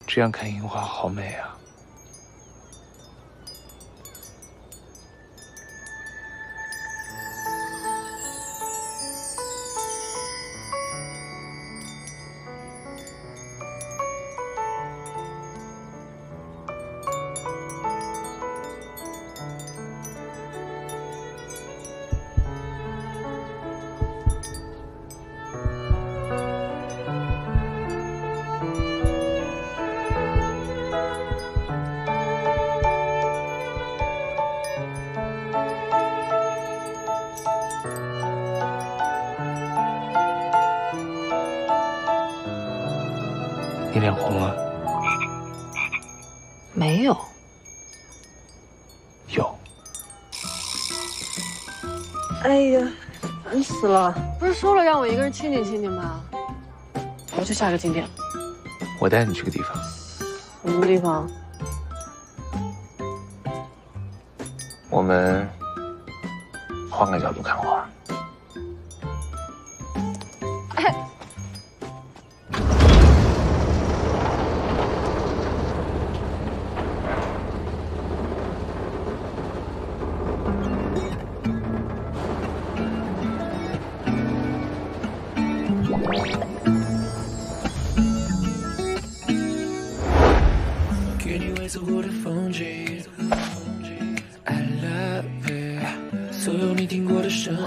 这样看樱花好美啊！你脸红了？没有。有。哎呀，烦死了！不是说了让我一个人清静清静吗？我去下个景点。我带你去个地方。什么地方？我们换个角度看花。给你未走过的风景 I love it 所有你听过的声音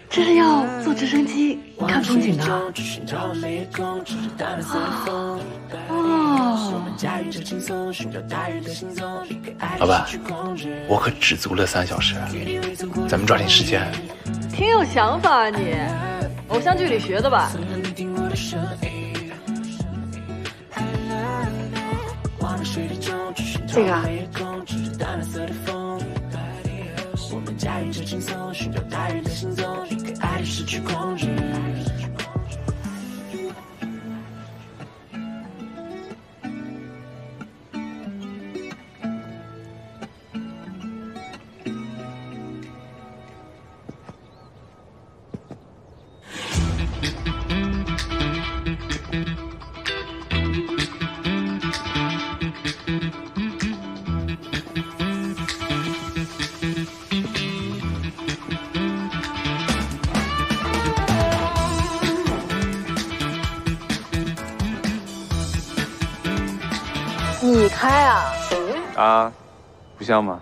这是要坐直升机看风景的哦。老板，我可只租了3小时，咱们抓紧时间。挺有想法啊你，偶像剧里学的吧？这个啊。我们驾驭着轻松，寻找大雨的行踪，离开爱里失去控制。你开啊？啊，不像吗？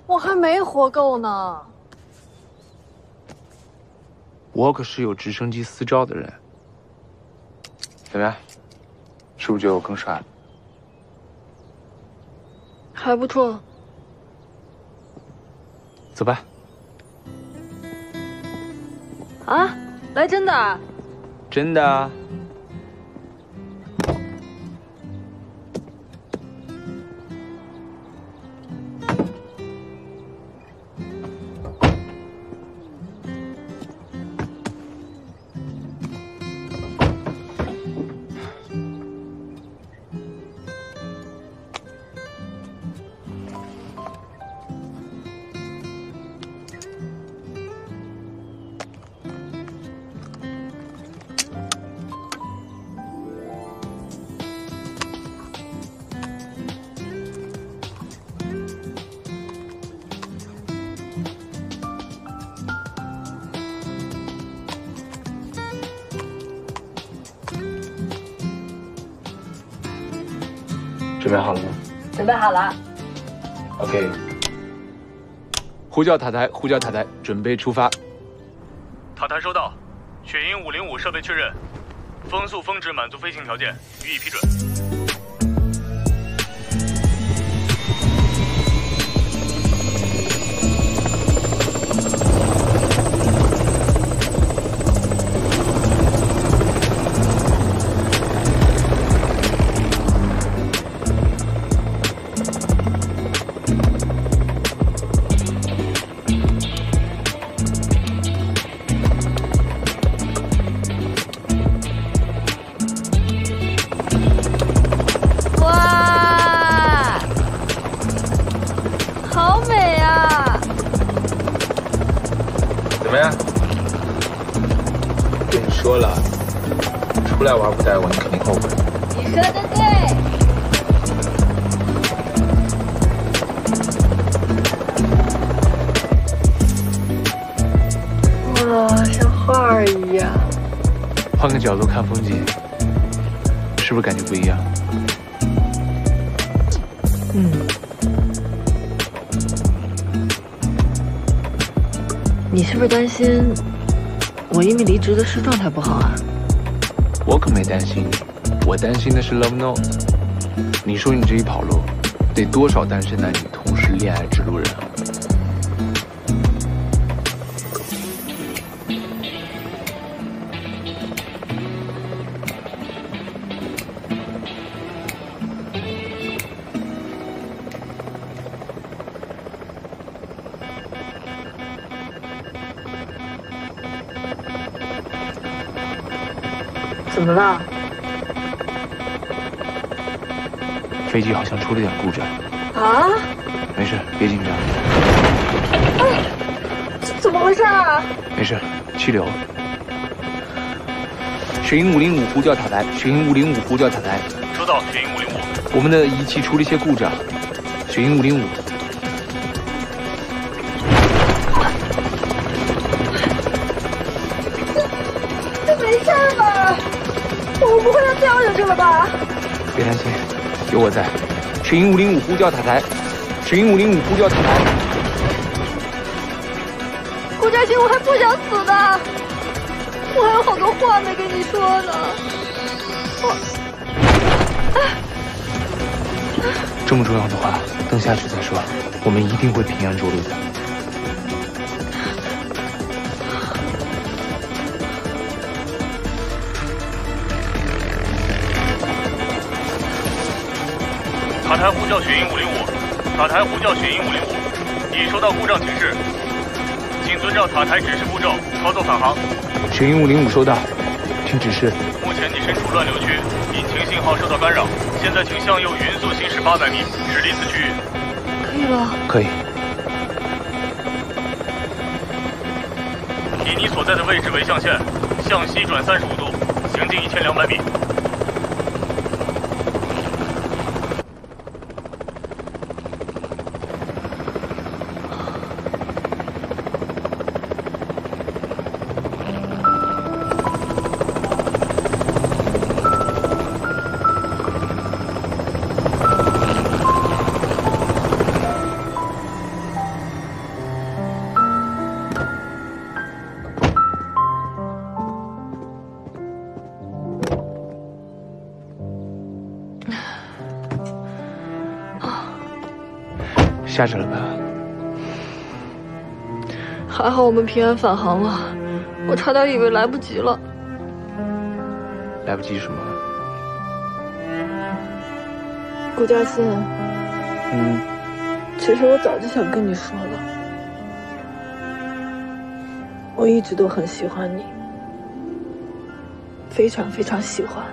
我还没活够呢。我可是有直升机私照的人。怎么样？是不是觉得我更帅了？还不错。走吧。啊？来真的？真的啊。准备好了吗？准备好了。OK。呼叫塔台，呼叫塔台，准备出发。塔台收到，雪鹰505设备确认，风速峰值满足飞行条件，予以批准。不来玩不带我，你肯定后悔。你说的对。哇，像画儿一样。换个角度看风景，是不是感觉不一样？嗯。你是不是担心我因为离职的事状态不好啊？我可没担心你，我担心的是 Love Note。你说你这一跑路，得多少单身男女同时恋爱指路人啊？怎么了？飞机好像出了点故障。啊？没事，别紧张。哎，怎么回事啊？没事，气流。雪鹰505呼叫塔台，雪鹰505呼叫塔台。收到，雪鹰505。我们的仪器出了一些故障，雪鹰505。这没事吧？我不会要掉下去了吧？别担心，有我在。雪鹰505呼叫塔台，雪鹰505呼叫塔台。顾佳欣，我还不想死呢，我还有好多话没跟你说呢。这么重要的话，等下去再说。我们一定会平安着陆的。塔台呼叫雪鹰505，塔台呼叫雪鹰505，已收到故障提示，请遵照塔台指示步骤操作返航。雪鹰505收到，请指示。目前你身处乱流区，引擎信号受到干扰，现在请向右匀速行驶800米，驶离此区域。可以了。可以。以你所在的位置为象限，向西转35度，行进1200米。下着了吧？还好我们平安返航了，我差点以为来不及了。来不及什么？顾佳欣，其实我早就想跟你说了，我一直都很喜欢你，非常非常喜欢。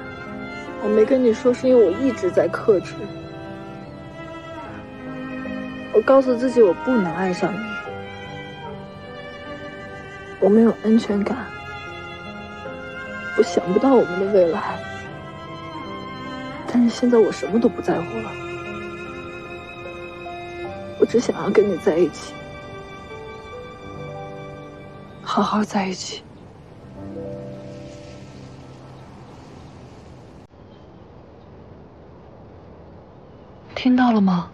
我没跟你说是因为我一直在克制。我告诉自己我不能爱上你，我没有安全感，我想不到我们的未来。但是现在我什么都不在乎了，我只想要跟你在一起，好好在一起。听到了吗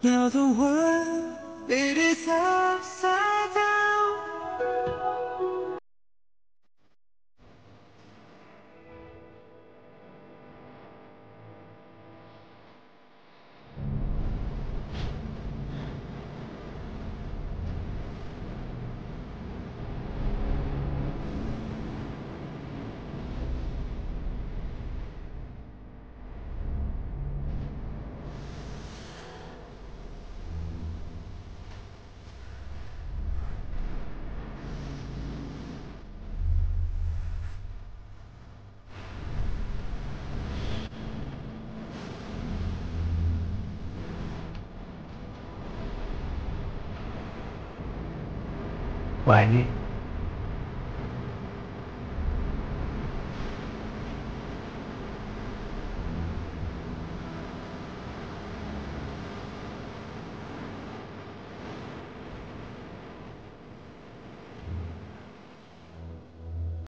？Now the world, it is upside down. 我爱你。